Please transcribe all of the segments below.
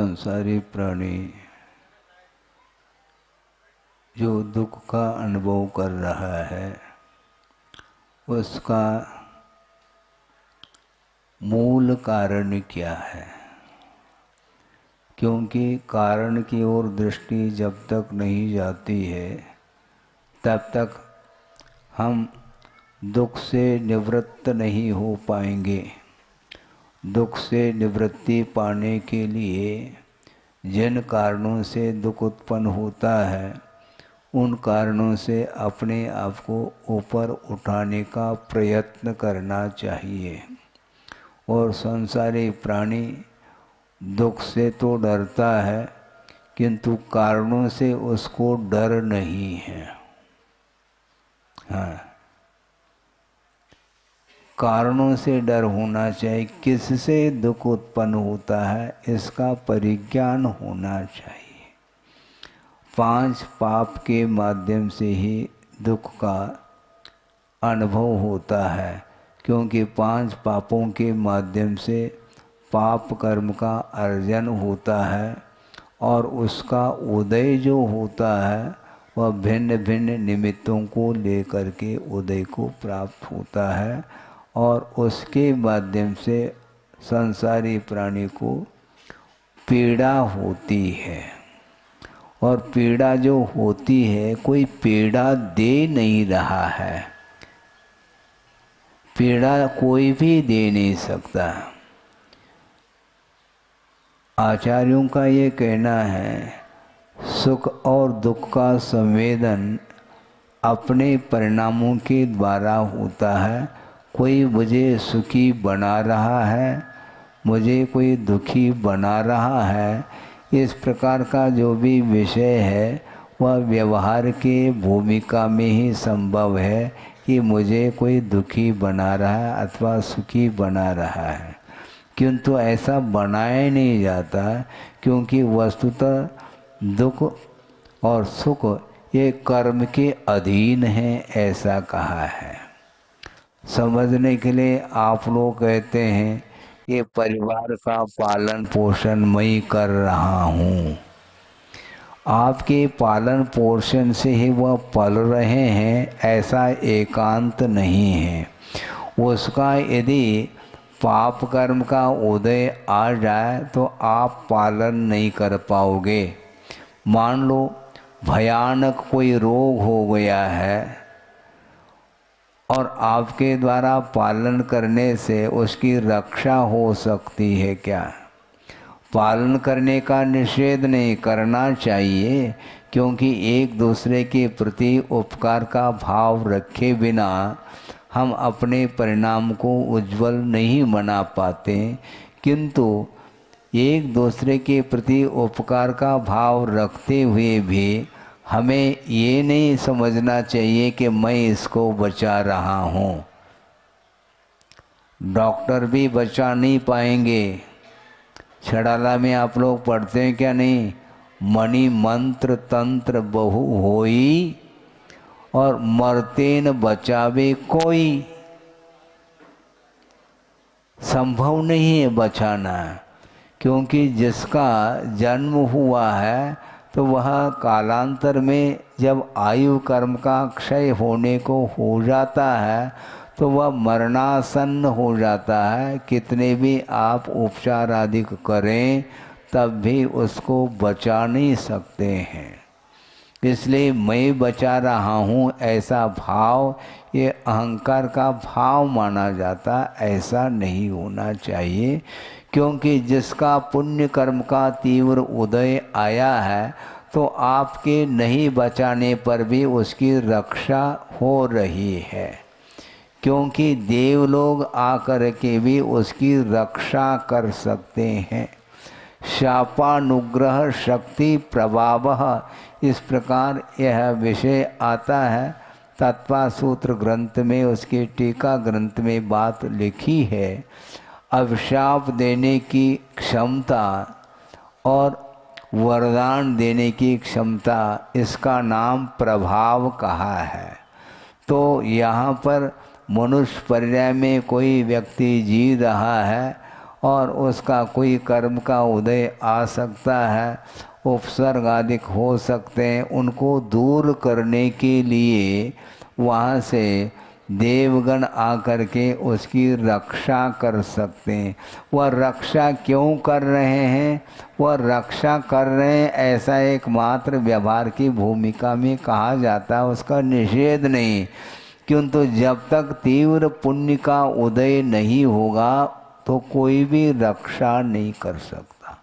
संसारी प्राणी जो दुख का अनुभव कर रहा है उसका मूल कारण क्या है? क्योंकि कारण की ओर दृष्टि जब तक नहीं जाती है तब तक हम दुख से निवृत्त नहीं हो पाएंगे। दुख से निवृत्ति पाने के लिए जिन कारणों से दुख उत्पन्न होता है उन कारणों से अपने आप को ऊपर उठाने का प्रयत्न करना चाहिए। और संसारी प्राणी दुख से तो डरता है किंतु कारणों से उसको डर नहीं है। हाँ, कारणों से डर होना चाहिए। किससे दुख उत्पन्न होता है इसका परिज्ञान होना चाहिए। 5 पाप के माध्यम से ही दुख का अनुभव होता है, क्योंकि 5 पापों के माध्यम से पाप कर्म का अर्जन होता है और उसका उदय जो होता है वह भिन्न भिन्न निमित्तों को लेकर के उदय को प्राप्त होता है और उसके माध्यम से संसारी प्राणी को पीड़ा होती है। और पीड़ा जो होती है कोई पीड़ा दे नहीं रहा है, पीड़ा कोई भी दे नहीं सकता। आचार्यों का ये कहना है सुख और दुख का संवेदन अपने परिणामों के द्वारा होता है। कोई मुझे सुखी बना रहा है, मुझे कोई दुखी बना रहा है, इस प्रकार का जो भी विषय है वह व्यवहार के भूमिका में ही संभव है कि मुझे कोई दुखी बना रहा है अथवा सुखी बना रहा है। किंतु ऐसा बनाया नहीं जाता क्योंकि वस्तुतः दुख और सुख ये कर्म के अधीन हैं, ऐसा कहा है। समझने के लिए आप लोग कहते हैं ये परिवार का पालन पोषण मैं कर रहा हूँ। आपके पालन पोषण से ही वह पल रहे हैं ऐसा एकांत नहीं है। उसका यदि पाप कर्म का उदय आ जाए तो आप पालन नहीं कर पाओगे। मान लो भयानक कोई रोग हो गया है और आपके द्वारा पालन करने से उसकी रक्षा हो सकती है क्या? पालन करने का निषेध नहीं करना चाहिए, क्योंकि एक दूसरे के प्रति उपकार का भाव रखे बिना हम अपने परिणाम को उज्जवल नहीं बना पाते। किंतु एक दूसरे के प्रति उपकार का भाव रखते हुए भी हमें ये नहीं समझना चाहिए कि मैं इसको बचा रहा हूँ। डॉक्टर भी बचा नहीं पाएंगे। छड़ाला में आप लोग पढ़ते हैं क्या? नहीं, मणि मंत्र तंत्र बहु होई और मरते न बचावे कोई। संभव नहीं है बचाना, क्योंकि जिसका जन्म हुआ है तो वह कालांतर में जब आयु कर्म का क्षय होने को हो जाता है तो वह मरणासन्न हो जाता है। कितने भी आप उपचार आदि करें तब भी उसको बचा नहीं सकते हैं। इसलिए मैं बचा रहा हूँ ऐसा भाव ये अहंकार का भाव माना जाता, ऐसा नहीं होना चाहिए। क्योंकि जिसका पुण्य कर्म का तीव्र उदय आया है तो आपके नहीं बचाने पर भी उसकी रक्षा हो रही है, क्योंकि देव लोग आकर के भी उसकी रक्षा कर सकते हैं। शापानुग्रह शक्ति प्रभावः, इस प्रकार यह विषय आता है। तत्वासूत्र ग्रंथ में उसकी टीका ग्रंथ में बात लिखी है। अभिशाप देने की क्षमता और वरदान देने की क्षमता, इसका नाम प्रभाव कहा है। तो यहाँ पर मनुष्य पर्याय में कोई व्यक्ति जी रहा है और उसका कोई कर्म का उदय आ सकता है, उपसर्ग आदि हो सकते हैं, उनको दूर करने के लिए वहाँ से देवगण आकर के उसकी रक्षा कर सकते हैं। वह रक्षा क्यों कर रहे हैं? वह रक्षा कर रहे हैं ऐसा एकमात्र व्यवहार की भूमिका में कहा जाता है, उसका निषेध नहीं। किंतु जब तक तीव्र पुण्य का उदय नहीं होगा तो कोई भी रक्षा नहीं कर सकता।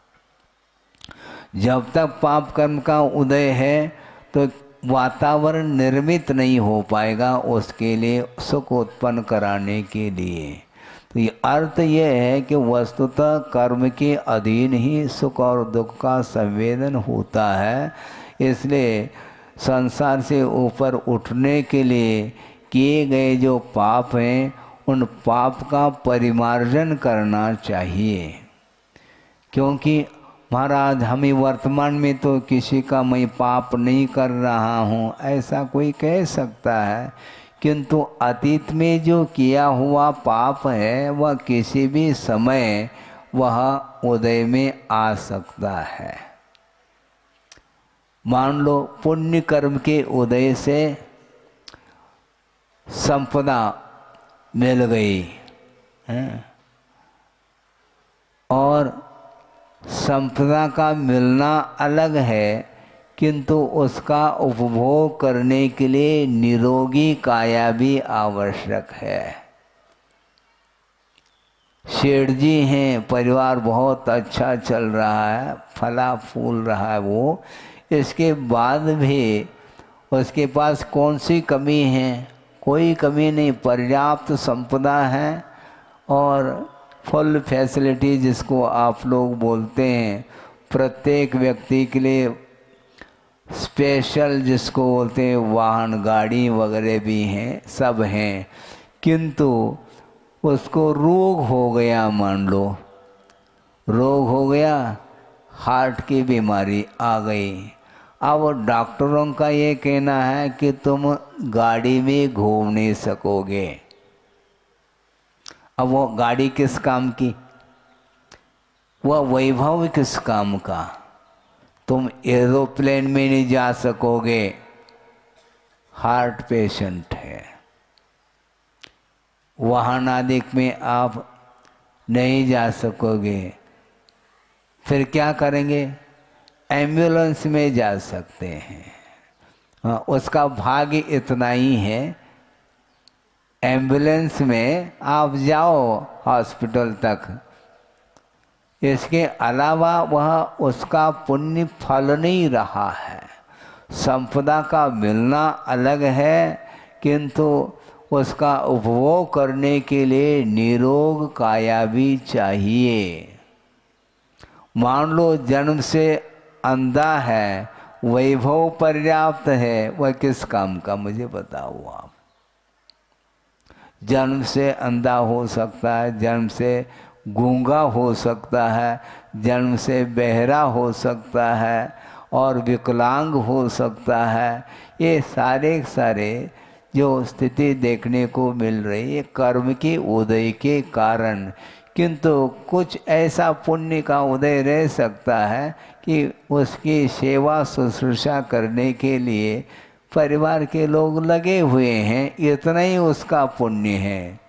जब तक पाप कर्म का उदय है तो वातावरण निर्मित नहीं हो पाएगा उसके लिए, सुख उत्पन्न कराने के लिए। तो ये अर्थ ये है कि वस्तुतः कर्म के अधीन ही सुख और दुख का संवेदन होता है। इसलिए संसार से ऊपर उठने के लिए किए गए जो पाप हैं उन पाप का परिमार्जन करना चाहिए। क्योंकि महाराज हमें वर्तमान में तो किसी का मैं पाप नहीं कर रहा हूँ ऐसा कोई कह सकता है, किंतु अतीत में जो किया हुआ पाप है वह किसी भी समय वह उदय में आ सकता है। मान लो पुण्य कर्म के उदय से संपदा मिल गई है और संपदा का मिलना अलग है, किंतु उसका उपभोग करने के लिए निरोगी काया भी आवश्यक है। शेठ जी हैं, परिवार बहुत अच्छा चल रहा है, फला फूल रहा है, वो इसके बाद भी उसके पास कौन सी कमी है? कोई कमी नहीं, पर्याप्त संपदा है और फुल फैसिलिटी जिसको आप लोग बोलते हैं, प्रत्येक व्यक्ति के लिए स्पेशल जिसको बोलते हैं वाहन गाड़ी वगैरह भी हैं, सब हैं। किंतु उसको रोग हो गया, मान लो रोग हो गया, हार्ट की बीमारी आ गई। अब डॉक्टरों का ये कहना है कि तुम गाड़ी में घूम नहीं सकोगे। अब वो गाड़ी किस काम की, वह वैभव किस काम का? तुम एरोप्लेन में नहीं जा सकोगे, हार्ट पेशेंट है। वाहन आदि में आप नहीं जा सकोगे, फिर क्या करेंगे? एम्बुलेंस में जा सकते हैं। हाँ, उसका भाग्य इतना ही है, एम्बुलेंस में आप जाओ हॉस्पिटल तक। इसके अलावा वह उसका पुण्य फल नहीं रहा है। संपदा का मिलना अलग है, किंतु उसका उपभोग करने के लिए निरोग काया भी चाहिए। मान लो जन्म से अंधा है, वैभव पर्याप्त है, वह किस काम का? मुझे बताओ आप। जन्म से अंधा हो सकता है, जन्म से गूंगा हो सकता है, जन्म से बहरा हो सकता है और विकलांग हो सकता है। ये सारे जो स्थिति देखने को मिल रही है कर्म के उदय के कारण। किंतु कुछ ऐसा पुण्य का उदय रह सकता है कि उसकी सेवा शुश्रूषा करने के लिए परिवार के लोग लगे हुए हैं, इतना ही उसका पुण्य है।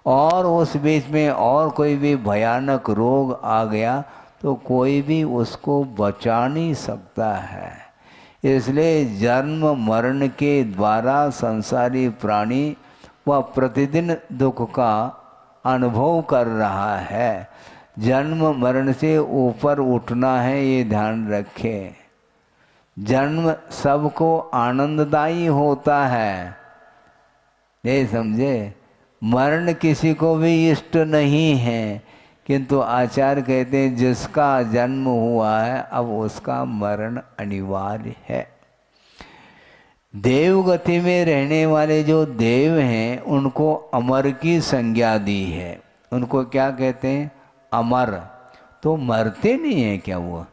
और उस बीच में और कोई भी भयानक रोग आ गया तो कोई भी उसको बचा नहीं सकता है। इसलिए जन्म मरण के द्वारा संसारी प्राणी वह प्रतिदिन दुख का अनुभव कर रहा है। जन्म मरण से ऊपर उठना है, ये ध्यान रखें। जन्म सबको आनंददायी होता है, ये समझे। मरण किसी को भी इष्ट नहीं है, किंतु आचार्य कहते हैं जिसका जन्म हुआ है अब उसका मरण अनिवार्य है। देवगति में रहने वाले जो देव हैं उनको अमर की संज्ञा दी है। उनको क्या कहते हैं? अमर। तो मरते नहीं है क्या वो?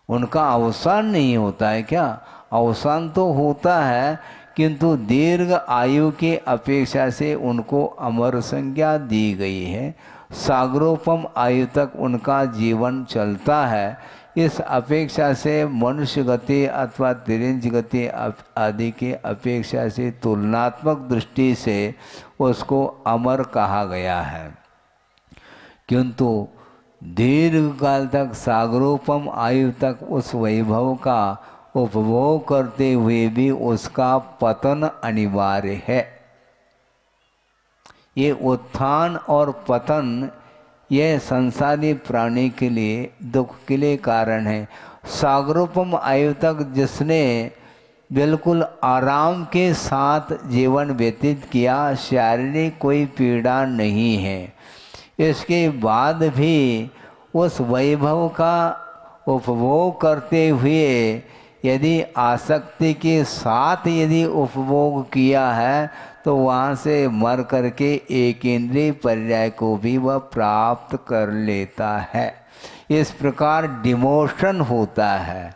उनका अवसान नहीं होता है क्या? अवसान तो होता है, किंतु दीर्घ आयु के अपेक्षा से उनको अमर संज्ञा दी गई है। सागरोपम आयु तक उनका जीवन चलता है। इस अपेक्षा से मनुष्य गति अथवा तिरंज गति आदि के अपेक्षा से तुलनात्मक दृष्टि से उसको अमर कहा गया है। किंतु दीर्घ काल तक सागरोपम आयु तक उस वैभव का उपभोग करते हुए भी उसका पतन अनिवार्य है। ये उत्थान और पतन यह संसारी प्राणी के लिए दुख के लिए कारण है। सागरोपम आयु तक जिसने बिल्कुल आराम के साथ जीवन व्यतीत किया, शारीरिक कोई पीड़ा नहीं है, इसके बाद भी उस वैभव का उपभोग करते हुए यदि आसक्ति के साथ यदि उपभोग किया है तो वहाँ से मर करके एक इंद्रिय पर्याय को भी वह प्राप्त कर लेता है। इस प्रकार डिमोशन होता है,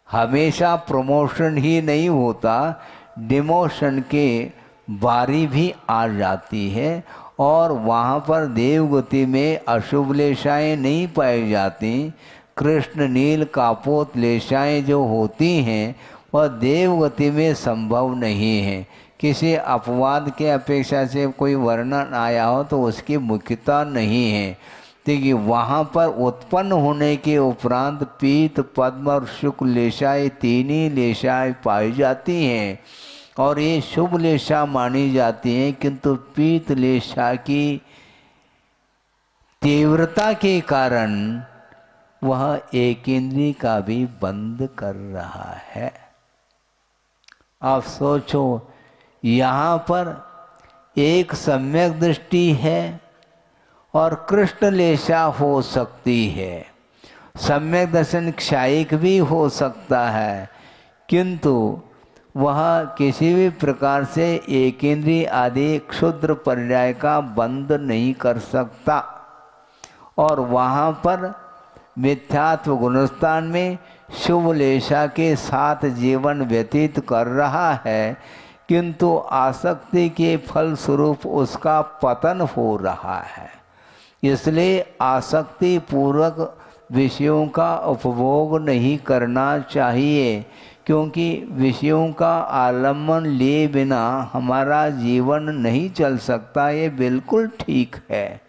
हमेशा प्रमोशन ही नहीं होता, डिमोशन के बारी भी आ जाती है और वहाँ पर देवगति में अशुभ लेशाएँ नहीं पाई जाती। कृष्ण नील कापोत लेशाएँ जो होती हैं वह देवगति में संभव नहीं है। किसी अपवाद के अपेक्षा से कोई वर्णन आया हो तो उसकी मुख्यता नहीं है, क्योंकि वहाँ पर उत्पन्न होने के उपरांत पीत पद्म और शुक्ल लेशाएँ तीन ही लेशाएँ पाई जाती हैं और ये शुभ लेशा मानी जाती हैं। किंतु पीत लेशा की तीव्रता के कारण वह एक इंद्रिय का भी बंद कर रहा है। आप सोचो, यहाँ पर एक सम्यक दृष्टि है और कृष्ण लेशा हो सकती है, सम्यक दर्शन क्षायिक भी हो सकता है, किंतु वह किसी भी प्रकार से एक इंद्रिय आदि क्षुद्र पर्याय का बंद नहीं कर सकता। और वहाँ पर मिथ्यात्व गुणस्थान में शुभ लेशा के साथ जीवन व्यतीत कर रहा है, किंतु आसक्ति के फल स्वरूप उसका पतन हो रहा है। इसलिए आसक्ति पूर्वक विषयों का उपभोग नहीं करना चाहिए, क्योंकि विषयों का आलम्बन लिए बिना हमारा जीवन नहीं चल सकता। ये बिल्कुल ठीक है,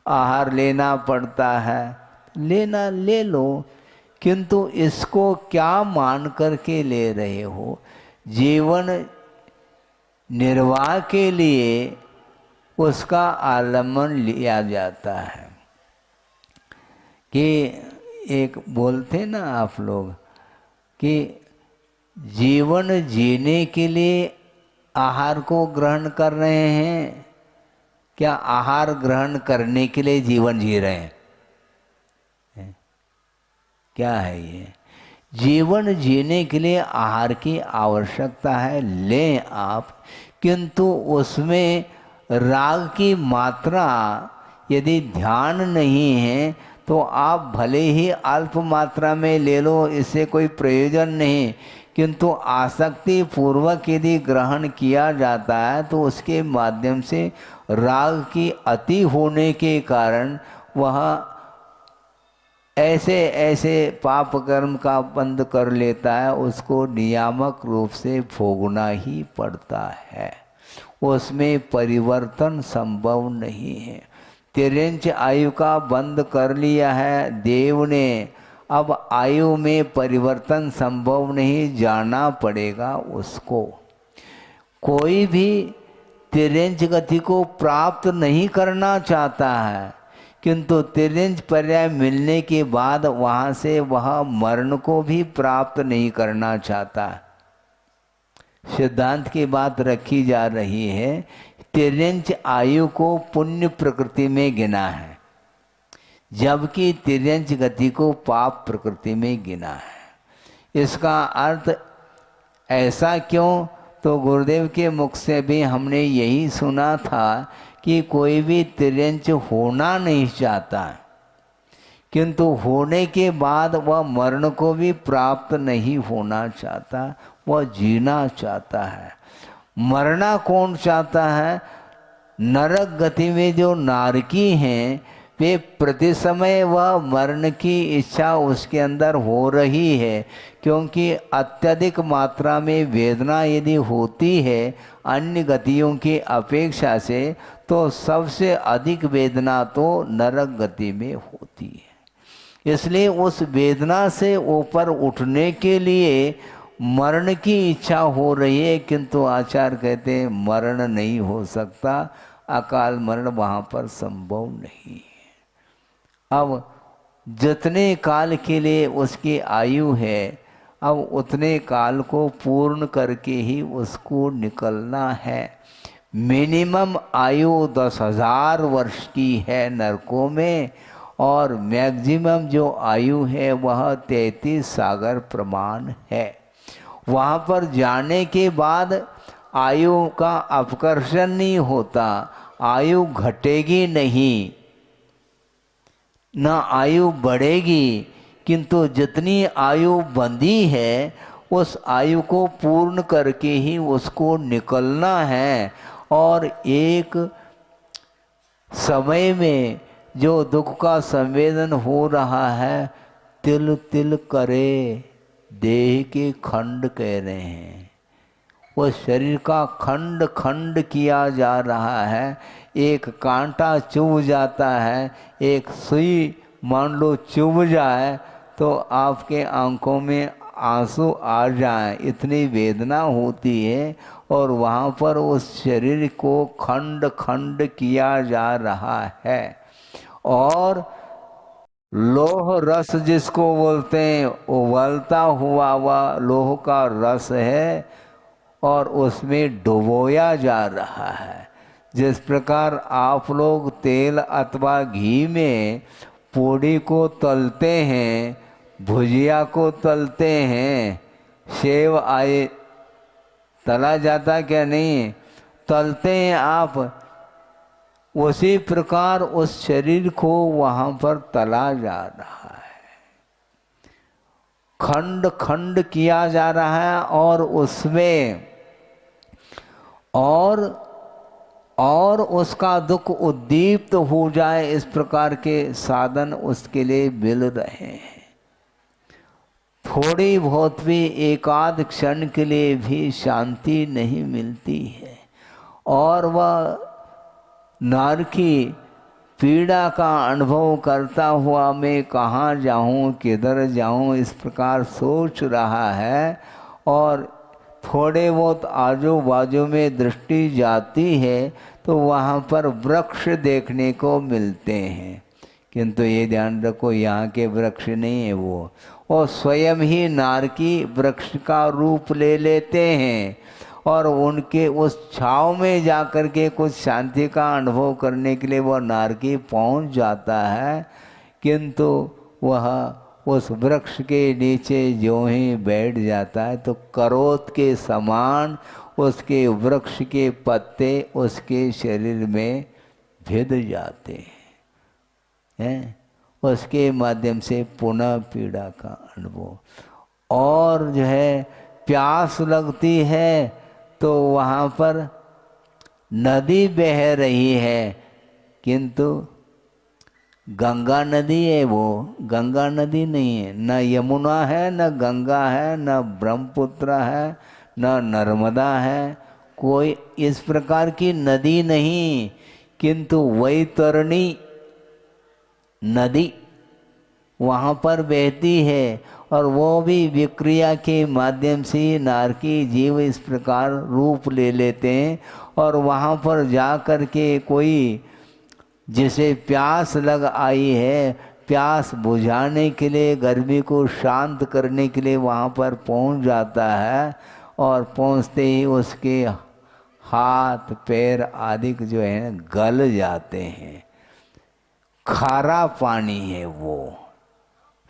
आहार लेना पड़ता है, लेना ले लो, किंतु इसको क्या मान करके ले रहे हो? जीवन निर्वाह के लिए उसका आलम्बन लिया जाता है। कि एक बोलते ना आप लोग कि जीवन जीने के लिए आहार को ग्रहण कर रहे हैं, क्या आहार ग्रहण करने के लिए जीवन जी रहे हैं? क्या है ये? जीवन जीने के लिए आहार की आवश्यकता है, लें आप, किंतु उसमें राग की मात्रा यदि ध्यान नहीं है तो आप भले ही अल्प मात्रा में ले लो, इससे कोई प्रयोजन नहीं, किंतु आसक्ति पूर्वक यदि ग्रहण किया जाता है तो उसके माध्यम से राग की अति होने के कारण वह ऐसे ऐसे पाप कर्म का बंद कर लेता है, उसको नियामक रूप से भोगना ही पड़ता है, उसमें परिवर्तन संभव नहीं है। तिरंच आयु का बंद कर लिया है देव ने, अब आयु में परिवर्तन संभव नहीं, जाना पड़ेगा उसको। कोई भी तिरंच गति को प्राप्त नहीं करना चाहता है, किंतु तिरंच पर्याय मिलने के बाद वहाँ से वह मरण को भी प्राप्त नहीं करना चाहता। सिद्धांत की बात रखी जा रही है, तिरंच आयु को पुण्य प्रकृति में गिना है, जबकि तिरंच गति को पाप प्रकृति में गिना है। इसका अर्थ ऐसा क्यों? तो गुरुदेव के मुख से भी हमने यही सुना था कि कोई भी तिरंच होना नहीं चाहता, किंतु होने के बाद वह मरण को भी प्राप्त नहीं होना चाहता, वह जीना चाहता है। मरना कौन चाहता है? नरक गति में जो नारकी हैं वे प्रति समय वह मरण की इच्छा उसके अंदर हो रही है, क्योंकि अत्यधिक मात्रा में वेदना यदि होती है अन्य गतियों की अपेक्षा से, तो सबसे अधिक वेदना तो नरक गति में होती है। इसलिए उस वेदना से ऊपर उठने के लिए मरण की इच्छा हो रही है, किंतु आचार्य कहते हैं मरण नहीं हो सकता, अकाल मरण वहाँ पर संभव नहीं है। अब जितने काल के लिए उसकी आयु है, अब उतने काल को पूर्ण करके ही उसको निकलना है। मिनिमम आयु 10,000 वर्ष की है नरकों में, और मैक्सिमम जो आयु है वह 33 सागर प्रमाण है। वहाँ पर जाने के बाद आयु का अपकर्षण नहीं होता, आयु घटेगी नहीं, न आयु बढ़ेगी, किंतु जितनी आयु बंधी है उस आयु को पूर्ण करके ही उसको निकलना है। और एक समय में जो दुख का संवेदन हो रहा है, तिल तिल करे देह के खंड कह रहे हैं, वो शरीर का खंड खंड किया जा रहा है। एक कांटा चुभ जाता है, एक सुई मान लो चुभ जाए तो आपके आंखों में आंसू आ जाए, इतनी वेदना होती है। और वहाँ पर उस शरीर को खंड खंड किया जा रहा है। और लोह रस जिसको बोलते हैं, उबलता हुआ वह लोह का रस है और उसमें डुबोया जा रहा है। जिस प्रकार आप लोग तेल अथवा घी में पूड़ी को तलते हैं, भुजिया को तलते हैं, सेव आए तला जाता क्या नहीं, तलते हैं आप, उसी प्रकार उस शरीर को वहाँ पर तला जा रहा है, खंड खंड किया जा रहा है। और उसमें और उसका दुख उद्दीप्त हो जाए, इस प्रकार के साधन उसके लिए मिल रहे हैं। थोड़ी बहुत भी एकाध क्षण के लिए भी शांति नहीं मिलती है, और वह नरकी पीड़ा का अनुभव करता हुआ मैं कहाँ जाऊँ, किधर जाऊँ, इस प्रकार सोच रहा है। और थोड़े बहुत आजू बाजू में दृष्टि जाती है तो वहाँ पर वृक्ष देखने को मिलते हैं, किंतु ये ध्यान रखो यहाँ के वृक्ष नहीं है वो, और स्वयं ही नारकी वृक्ष का रूप ले लेते हैं। और उनके उस छाव में जाकर के कुछ शांति का अनुभव करने के लिए वह नारकी पहुँच जाता है, किंतु वह उस वृक्ष के नीचे जो ही बैठ जाता है तो करोत के समान उसके वृक्ष के पत्ते उसके शरीर में भिद जाते हैं, उसके माध्यम से पुनः पीड़ा का अनुभव। और जो है प्यास लगती है तो वहाँ पर नदी बह रही है, किंतु गंगा नदी है, वो गंगा नदी नहीं है, न यमुना है, न गंगा है, न ब्रह्मपुत्र है, न नर्मदा है, कोई इस प्रकार की नदी नहीं, किंतु वैतरणी नदी वहाँ पर बहती है। और वो भी विक्रिया के माध्यम से नारकी जीव इस प्रकार रूप ले लेते हैं, और वहाँ पर जा कर के कोई जिसे प्यास लग आई है, प्यास बुझाने के लिए, गर्मी को शांत करने के लिए वहाँ पर पहुँच जाता है। और पहुँचते ही उसके हाथ पैर आदि जो है गल जाते हैं, खारा पानी है वो।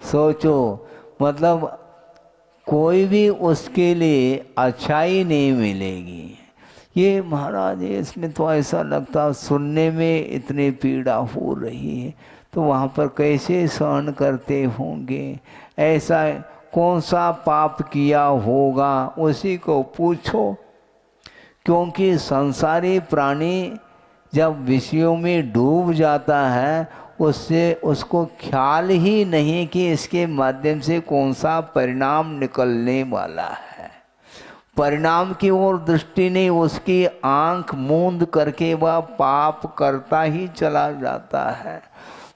सोचो, मतलब कोई भी उसके लिए अच्छाई नहीं मिलेगी। ये महाराज इसमें तो ऐसा लगता, सुनने में इतनी पीड़ा हो रही है तो वहाँ पर कैसे सहन करते होंगे, ऐसा कौन सा पाप किया होगा उसी को पूछो। क्योंकि संसारी प्राणी जब विषयों में डूब जाता है उससे उसको ख्याल ही नहीं कि इसके माध्यम से कौन सा परिणाम निकलने वाला है। परिणाम की ओर दृष्टि नहीं, उसकी आंख मूंद करके वह पाप करता ही चला जाता है,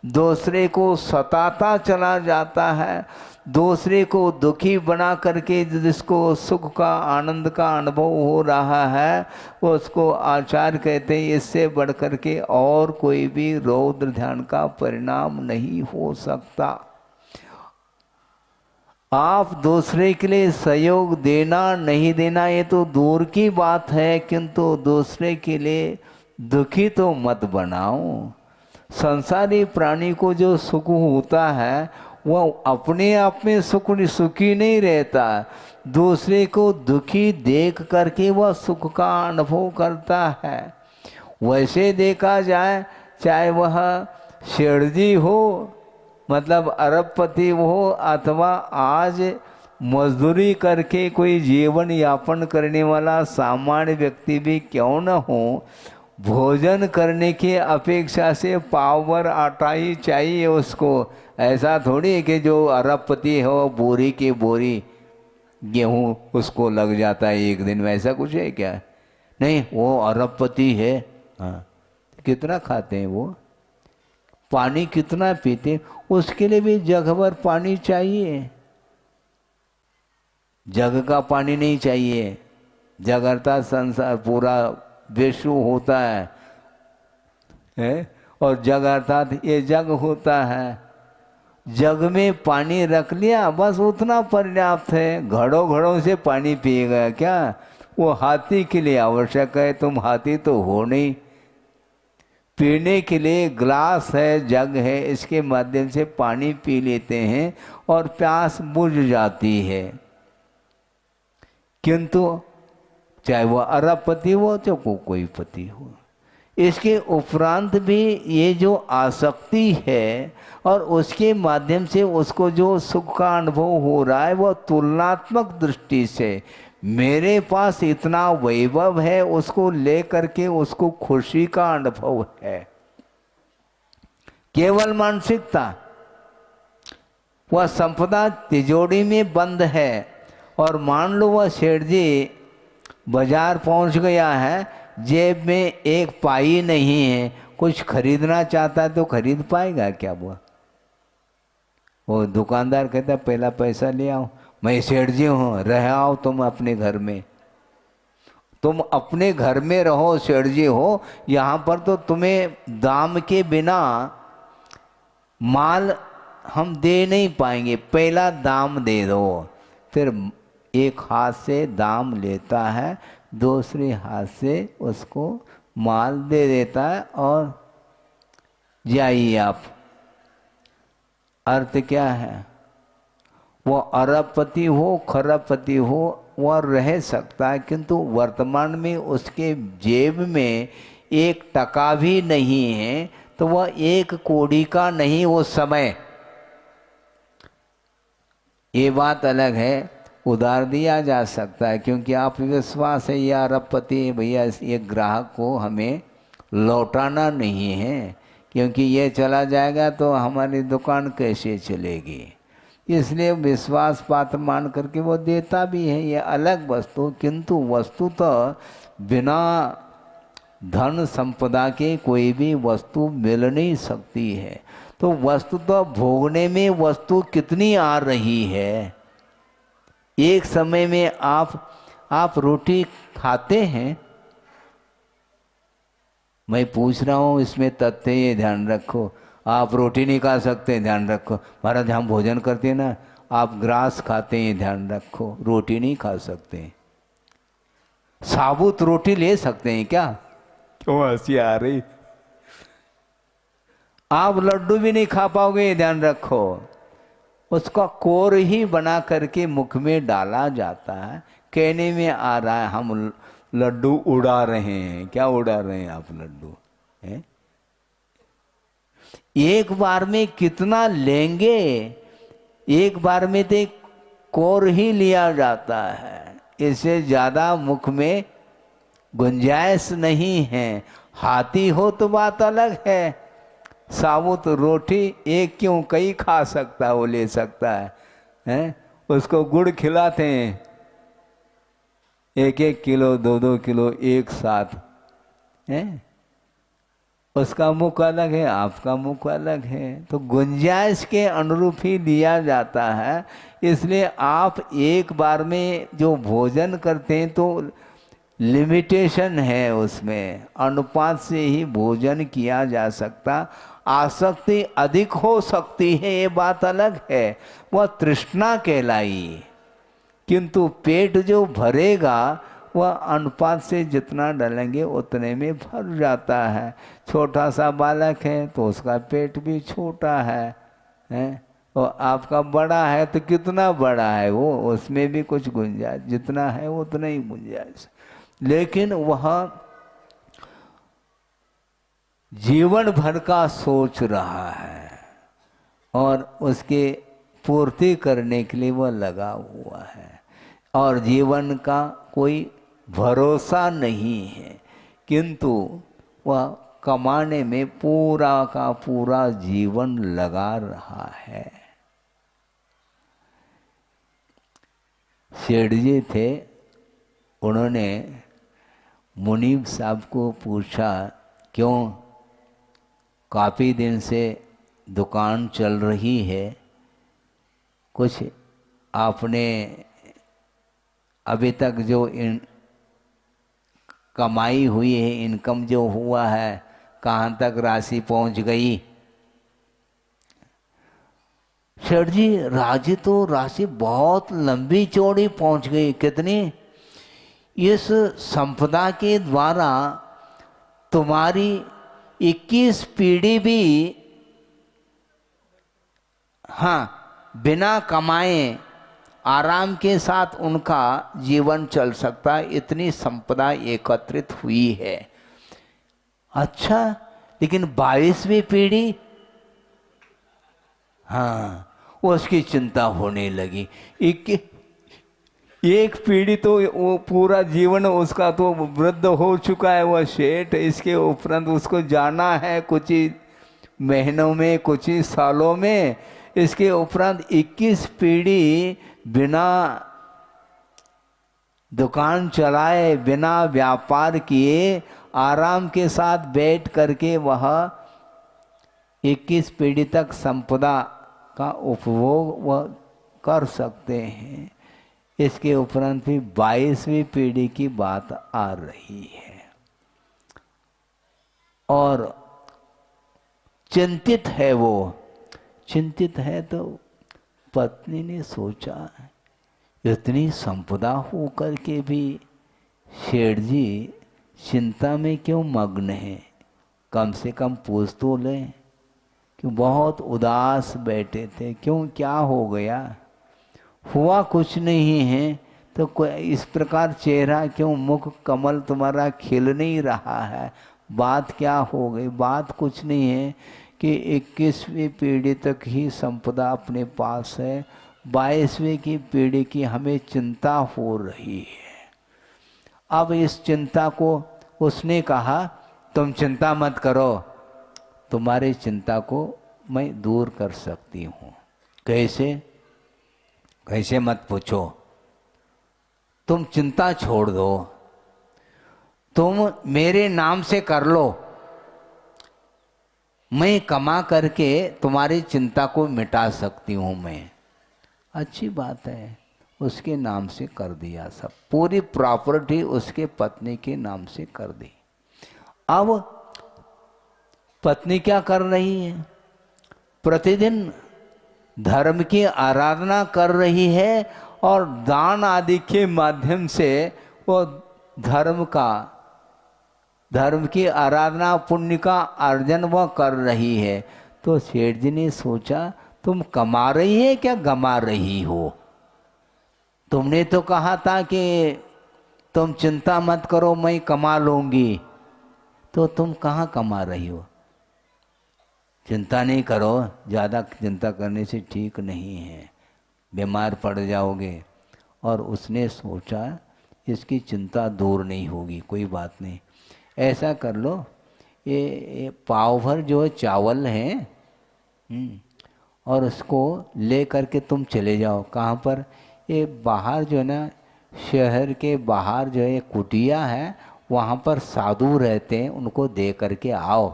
दूसरे को सताता चला जाता है, दूसरे को दुखी बना करके जिसको सुख का आनंद का अनुभव हो रहा है उसको आचार्य कहते हैं इससे बढ़ करके और कोई भी रौद्र ध्यान का परिणाम नहीं हो सकता। आप दूसरे के लिए सहयोग देना नहीं देना ये तो दूर की बात है, किंतु दूसरे के लिए दुखी तो मत बनाओ। संसारी प्राणी को जो सुख होता है वह अपने आप में सुखी नहीं रहता, दूसरे को दुखी देख करके वह सुख का अनुभव करता है। वैसे देखा जाए चाहे वह शेठ जी हो, मतलब अरबपति हो, अथवा आज मजदूरी करके कोई जीवन यापन करने वाला सामान्य व्यक्ति भी क्यों न हो, भोजन करने की अपेक्षा से पावर आटा ही चाहिए उसको। ऐसा थोड़ी है कि जो अरबपति हो बोरी की बोरी गेहूँ उसको लग जाता है एक दिन में, ऐसा कुछ है क्या? नहीं, वो अरबपति है। हाँ, कितना खाते हैं वो, पानी कितना पीते, उसके लिए भी जग भर पानी चाहिए। जग का पानी नहीं चाहिए। जग अर्थात संसार पूरा विश्व होता है और जग अर्थात ये जग होता है। जग में पानी रख लिया बस उतना पर्याप्त है। घड़ों घड़ों से पानी पिएगा क्या? वो हाथी के लिए आवश्यक है, तुम हाथी तो हो नहीं। पीने के लिए ग्लास है, जग है, इसके माध्यम से पानी पी लेते हैं और प्यास बुझ जाती है। किंतु चाहे वो अरबपति हो चाहे कोई पति हो, इसके उपरांत भी ये जो आसक्ति है और उसके माध्यम से उसको जो सुख का अनुभव हो रहा है वह तुलनात्मक दृष्टि से मेरे पास इतना वैभव है उसको ले करके उसको खुशी का अनुभव है। केवल मानसिकता, वह संपदा तिजोरी में बंद है और मान लो वह सेठ जी बाजार पहुंच गया है, जेब में एक पाई नहीं है, कुछ खरीदना चाहता है तो खरीद पाएगा क्या? वो दुकानदार कहता है पहला पैसा ले आओ, मैं सेठ जी हूँ, रह आओ तुम अपने घर में। तुम अपने घर में रहो, सेठ जी हो, यहाँ पर तो तुम्हें दाम के बिना माल हम दे नहीं पाएंगे, पहला दाम दे दो। फिर एक हाथ से दाम लेता है, दूसरे हाथ से उसको माल दे देता है और जाइए आप। अर्थ क्या है? वो अरबपति हो खरबपति हो वह रह सकता है, किंतु वर्तमान में उसके जेब में 1 टका भी नहीं है, तो वह 1 कौड़ी का नहीं वो समय। ये बात अलग है, उधार दिया जा सकता है, क्योंकि आप विश्वास है या अरबपति भैया ये ग्राहक को हमें लौटाना नहीं है, क्योंकि ये चला जाएगा तो हमारी दुकान कैसे चलेगी, इसलिए विश्वास पात्र मान करके वो देता भी है, ये अलग वस्तु। किंतु वस्तु तो बिना धन संपदा के कोई भी वस्तु मिल नहीं सकती है। तो वस्तु तो भोगने में वस्तु कितनी आ रही है। एक समय में आप रोटी खाते हैं, मैं पूछ रहा हूँ इसमें तथ्य ये ध्यान रखो। आप रोटी नहीं खा सकते, ध्यान रखो। महाराज हम भोजन करते हैं ना, आप ग्रास खाते हैं, ध्यान रखो, रोटी नहीं खा सकते। साबुत रोटी ले सकते हैं क्या? क्यों हंसी आ रही? आप लड्डू भी नहीं खा पाओगे, ध्यान रखो। उसका कोर ही बना करके मुख में डाला जाता है। कहने में आ रहा है हम लड्डू उड़ा रहे हैं। क्या उड़ा रहे हैं आप लड्डू? हैं? एक बार में कितना लेंगे? एक बार में तो कोर ही लिया जाता है, इससे ज़्यादा मुख में गुंजाइश नहीं है। हाथी हो तो बात अलग है, साबुत रोटी एक क्यों कई खा सकता है, वो ले सकता है, हैं? उसको गुड़ खिलाते हैं 1-1 किलो 2-2 किलो एक साथ, हैं? उसका मुख अलग है, आपका मुख अलग है, तो गुंजाइश के अनुरूप ही दिया जाता है। इसलिए आप एक बार में जो भोजन करते हैं तो लिमिटेशन है, उसमें अनुपात से ही भोजन किया जा सकता। आसक्ति अधिक हो सकती है, ये बात अलग है, वह तृष्णा कहलाई, किंतु पेट जो भरेगा वह अनुपात से जितना डालेंगे उतने में भर जाता है। छोटा सा बालक है तो उसका पेट भी छोटा है, हैं? और आपका बड़ा है तो कितना बड़ा है वो, उसमें भी कुछ गुंजाइश, जितना है उतना ही गुंजाइश। लेकिन वह जीवन भर का सोच रहा है और उसके पूर्ति करने के लिए वह लगा हुआ है, और जीवन का कोई भरोसा नहीं है, किंतु वह कमाने में पूरा का पूरा जीवन लगा रहा है। सेठ जी थे, उन्होंने मुनीब साहब को पूछा, क्यों काफ़ी दिन से दुकान चल रही है, कुछ आपने अभी तक जो कमाई हुई है, इनकम जो हुआ है, कहाँ तक राशि पहुँच गई? सेठ जी राशि बहुत लंबी चौड़ी पहुँच गई। कितनी? इस संपदा के द्वारा तुम्हारी 21 पीढ़ी भी, हाँ, बिना कमाए आराम के साथ उनका जीवन चल सकता है, इतनी संपदा एकत्रित हुई है। अच्छा, लेकिन 22वीं पीढ़ी, हाँ, उसकी चिंता होने लगी। एक पीढ़ी तो वो पूरा जीवन उसका तो वृद्ध हो चुका है वह सेठ, इसके उपरांत उसको जाना है कुछ ही महीनों में, कुछ ही सालों में, इसके उपरांत 21 पीढ़ी बिना दुकान चलाए, बिना व्यापार किए, आराम के साथ बैठ करके वह 21 पीढ़ी तक संपदा का उपभोग वह कर सकते हैं। इसके उपरांत भी 22वीं पीढ़ी की बात आ रही है, और चिंतित है वो। चिंतित है तो पत्नी ने सोचा, इतनी संपदा होकर के भी शेठ जी चिंता में क्यों मग्न हैं, कम से कम पूछ तो लें, क्यों बहुत उदास बैठे थे, क्यों क्या हो गया? हुआ कुछ नहीं है तो कोई इस प्रकार चेहरा क्यों, मुख कमल तुम्हारा खिल नहीं रहा है, बात क्या हो गई? बात कुछ नहीं है कि 21वीं पीढ़ी तक ही संपदा अपने पास है, 22वीं की पीढ़ी की हमें चिंता हो रही है। अब इस चिंता को उसने कहा, तुम चिंता मत करो, तुम्हारी चिंता को मैं दूर कर सकती हूँ। कैसे? कैसे मत पूछो, तुम चिंता छोड़ दो, तुम मेरे नाम से कर लो, मैं कमा करके तुम्हारी चिंता को मिटा सकती हूँ मैं। अच्छी बात है, उसके नाम से कर दिया, सब पूरी प्रॉपर्टी उसके पत्नी के नाम से कर दी। अब पत्नी क्या कर रही है? प्रतिदिन धर्म की आराधना कर रही है और दान आदि के माध्यम से वो धर्म की आराधना, पुण्य का अर्जन वह कर रही है। तो सेठ जी ने सोचा, तुम कमा रही है क्या गमा रही हो? तुमने तो कहा था कि तुम चिंता मत करो, मैं कमा लूंगी, तो तुम कहाँ कमा रही हो? चिंता नहीं करो, ज़्यादा चिंता करने से ठीक नहीं है, बीमार पड़ जाओगे। और उसने सोचा इसकी चिंता दूर नहीं होगी, कोई बात नहीं, ऐसा कर लो, ये पाव भर जो चावल है और उसको ले करके तुम चले जाओ। कहाँ पर? ये बाहर जो है ना, शहर के बाहर जो है कुटिया है, वहाँ पर साधु रहते हैं, उनको दे करके आओ।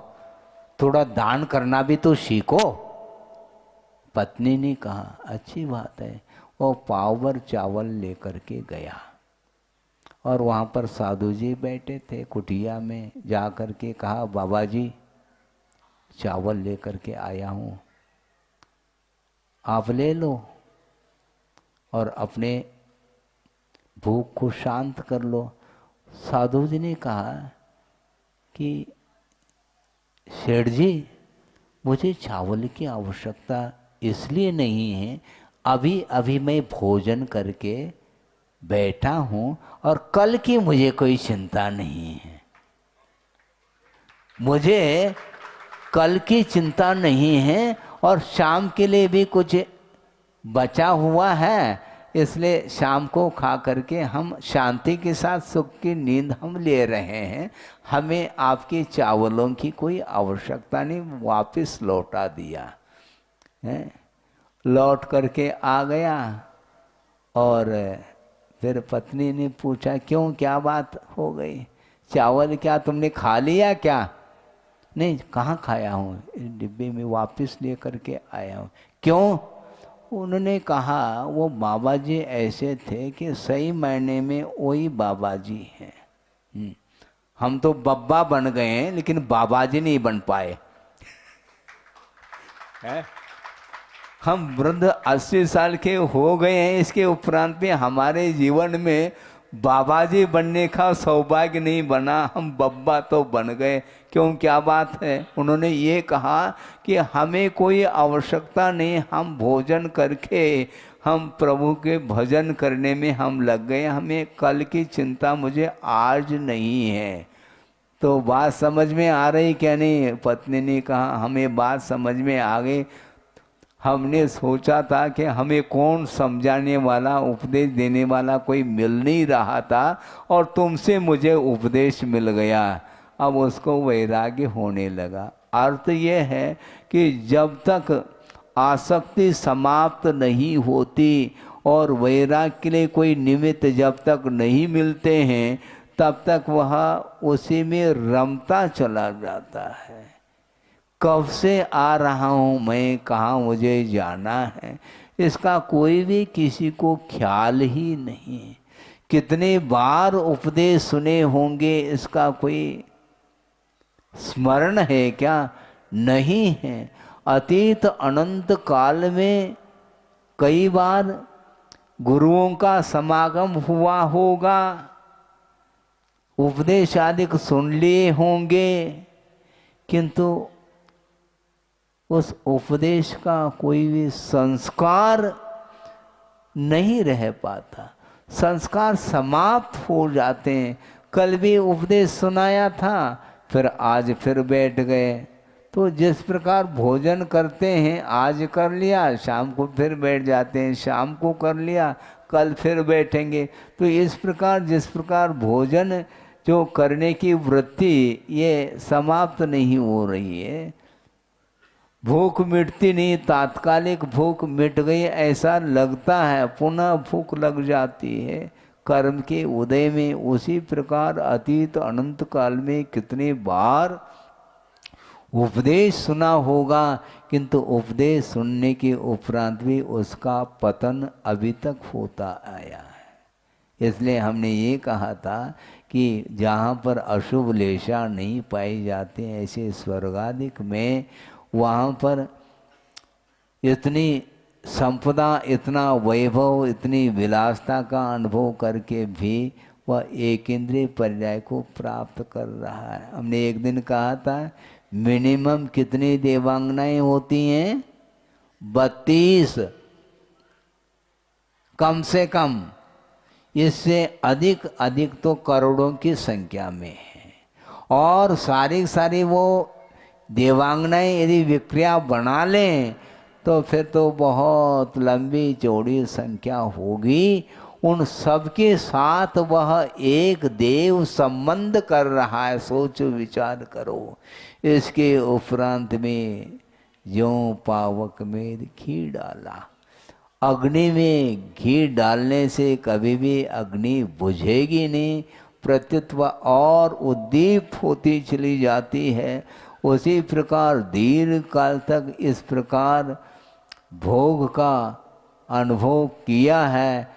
थोड़ा दान करना भी तो सीखो। पत्नी ने कहा अच्छी बात है। वो पाव भर चावल ले करके गया और वहाँ पर साधु जी बैठे थे कुटिया में। जा करके कहा बाबा जी चावल ले करके आया हूँ, आप ले लो और अपने भूख को शांत कर लो। साधु जी ने कहा कि सेठ जी मुझे चावल की आवश्यकता इसलिए नहीं है, अभी अभी मैं भोजन करके बैठा हूँ और कल की मुझे कोई चिंता नहीं है। मुझे कल की चिंता नहीं है और शाम के लिए भी कुछ बचा हुआ है, इसलिए शाम को खा करके हम शांति के साथ सुख की नींद हम ले रहे हैं। हमें आपके चावलों की कोई आवश्यकता नहीं। वापस लौटा दिया है। लौट करके आ गया और फिर पत्नी ने पूछा क्यों, क्या बात हो गई? चावल क्या तुमने खा लिया क्या? नहीं, कहाँ खाया हूँ, डिब्बे में वापस ले करके आया हूँ। क्यों? उन्होंने कहा वो बाबा जी ऐसे थे कि सही मायने में वही बाबा जी हैं। हम तो बब्बा बन गए हैं लेकिन बाबा जी नहीं बन पाए। हम वृद्ध 80 साल के हो गए हैं, इसके उपरांत में हमारे जीवन में बाबा जी बनने का सौभाग्य नहीं बना। हम बब्बा तो बन गए। क्यों, क्या बात है? उन्होंने ये कहा कि हमें कोई आवश्यकता नहीं, हम भोजन करके हम प्रभु के भजन करने में हम लग गए, हमें कल की चिंता मुझे आज नहीं है। तो बात समझ में आ रही क्या नहीं? पत्नी ने कहा हमें बात समझ में आ गई। हमने सोचा था कि हमें कौन समझाने वाला, उपदेश देने वाला कोई मिल नहीं रहा था और तुमसे मुझे उपदेश मिल गया। अब उसको वैराग्य होने लगा। अर्थ ये है कि जब तक आसक्ति समाप्त नहीं होती और वैराग्य के लिए कोई निमित्त जब तक नहीं मिलते हैं, तब तक वह उसी में रमता चला जाता है। कब से आ रहा हूँ मैं, कहाँ मुझे जाना है, इसका कोई भी किसी को ख्याल ही नहीं। कितने बार उपदेश सुने होंगे, इसका कोई स्मरण है क्या? नहीं है। अतीत अनंत काल में कई बार गुरुओं का समागम हुआ होगा, उपदेश आदि सुन लिए होंगे, किंतु उस उपदेश का कोई भी संस्कार नहीं रह पाता। संस्कार समाप्त हो जाते हैं। कल भी उपदेश सुनाया था, फिर आज फिर बैठ गए। तो जिस प्रकार भोजन करते हैं, आज कर लिया, शाम को फिर बैठ जाते हैं, शाम को कर लिया, कल फिर बैठेंगे। तो इस प्रकार जिस प्रकार भोजन जो करने की वृत्ति ये समाप्त नहीं हो रही है। भूख मिटती नहीं, तात्कालिक भूख मिट गई ऐसा लगता है, पुनः भूख लग जाती है कर्म के उदय में। उसी प्रकार अतीत अनंत काल में कितने बार उपदेश सुना होगा, किंतु उपदेश सुनने के उपरांत भी उसका पतन अभी तक होता आया है। इसलिए हमने ये कहा था कि जहाँ पर अशुभ लेशा नहीं पाई जाती ऐसे स्वर्गादिक में, वहाँ पर इतनी संपदा, इतना वैभव, इतनी विलासता का अनुभव करके भी वह एक इंद्रिय पर्याय को प्राप्त कर रहा है। हमने एक दिन कहा था मिनिमम कितनी देवांगनाएं होती हैं? 32 कम से कम। इससे अधिक अधिक तो करोड़ों की संख्या में है। और सारी वो देवांगनाएं यदि विक्रिया बना लें तो फिर तो बहुत लंबी चौड़ी संख्या होगी। उन सबके साथ वह एक देव संबंध कर रहा है। सोचो विचार करो। इसके उपरांत में ज्यों पावक में घी डाला। अग्नि में घी डालने से कभी भी अग्नि बुझेगी नहीं, प्रत्युत वह और उद्दीप्त होती चली जाती है। उसी प्रकार दीर्घ काल तक इस प्रकार भोग का अनुभव किया है।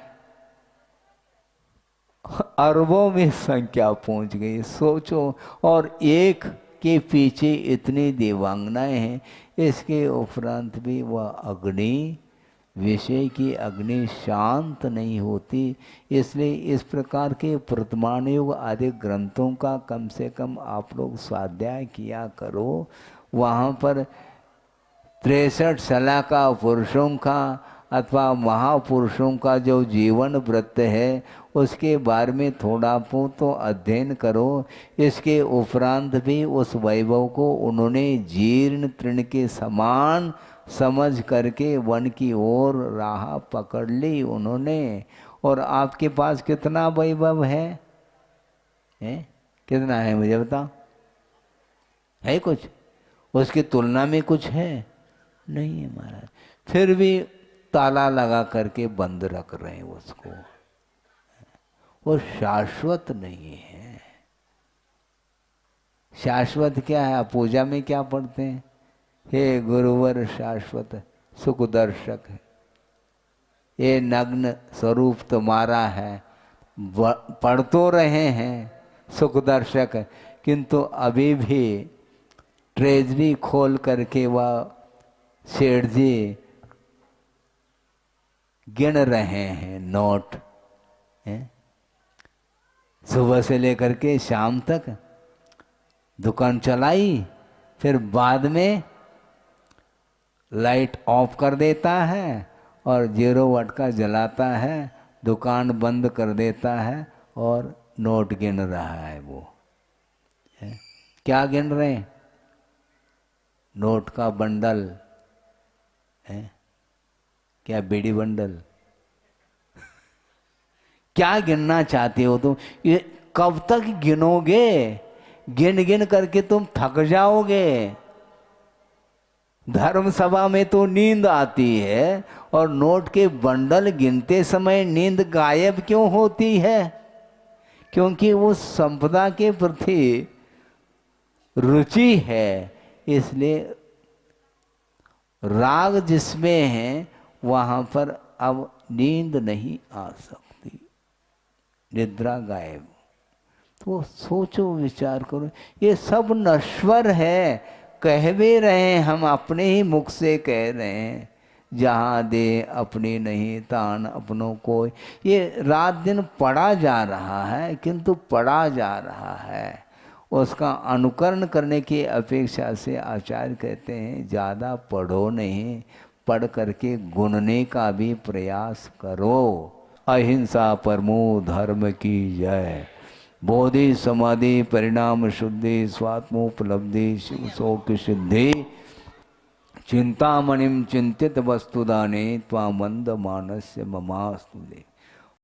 अरबों में संख्या पहुंच गई, सोचो। और एक के पीछे इतनी देवांगनाएं हैं। इसके उपरांत भी वह अग्नि, विषय की अग्नि शांत नहीं होती। इसलिए इस प्रकार के वर्तमान युग आदि ग्रंथों का कम से कम आप लोग स्वाध्याय किया करो। वहाँ पर 63 सलाह का पुरुषों का अथवा महापुरुषों का जो जीवन वृत्त है उसके बारे में थोड़ा बहुत तो अध्ययन करो। इसके उपरांत भी उस वैभव को उन्होंने जीर्ण तृण के समान समझ करके वन की ओर राह पकड़ ली उन्होंने। और आपके पास कितना वैभव है? कितना है मुझे बताओ? है कुछ? उसकी तुलना में कुछ है? नहीं है महाराज। फिर भी ताला लगा करके बंद रख रहे हैं उसको। वो शाश्वत नहीं है। शाश्वत क्या है? आप पूजा में क्या पढ़ते हैं? हे गुरुवर शाश्वत सुख दर्शक है, ये नग्न स्वरूप तुम्हारा है। पढ़ तो रहे हैं सुख दर्शक है, किंतु अभी भी ट्रेजरी खोल करके वह सेठ जी गिन रहे हैं नोट। सुबह से लेकर के शाम तक दुकान चलाई, फिर बाद में लाइट ऑफ कर देता है और 0 वाट का जलाता है, दुकान बंद कर देता है और नोट गिन रहा है वो। क्या गिन रहे हैं? नोट का बंडल है क्या? बीड़ी बंडल? क्या गिनना चाहते हो तुम? ये कब तक गिनोगे? गिन गिन करके तुम थक जाओगे। धर्म सभा में तो नींद आती है और नोट के बंडल गिनते समय नींद गायब क्यों होती है? क्योंकि वो संपदा के प्रति रुचि है। इसलिए राग जिसमें है वहां पर अब नींद नहीं आ सकती, निद्रा गायब। तो सोचो विचार करो, ये सब नश्वर है। कह भी रहे हैं, हम अपने ही मुख से कह रहे हैं, जहाँ दे अपनी नहीं तान अपनों को। ये रात दिन पढ़ा जा रहा है, किंतु पढ़ा जा रहा है। उसका अनुकरण करने की अपेक्षा से आचार्य कहते हैं ज़्यादा पढ़ो नहीं, पढ़ करके गुणने का भी प्रयास करो। अहिंसा परमो धर्म की जय। बोधि समाधि परिणाम शुद्धि स्वात्मोपलब्धि शिव शोक सिद्धि। चिंतामणिम चिंतित वस्तुदाने त्वामंद मानस्य ममास्तु दे।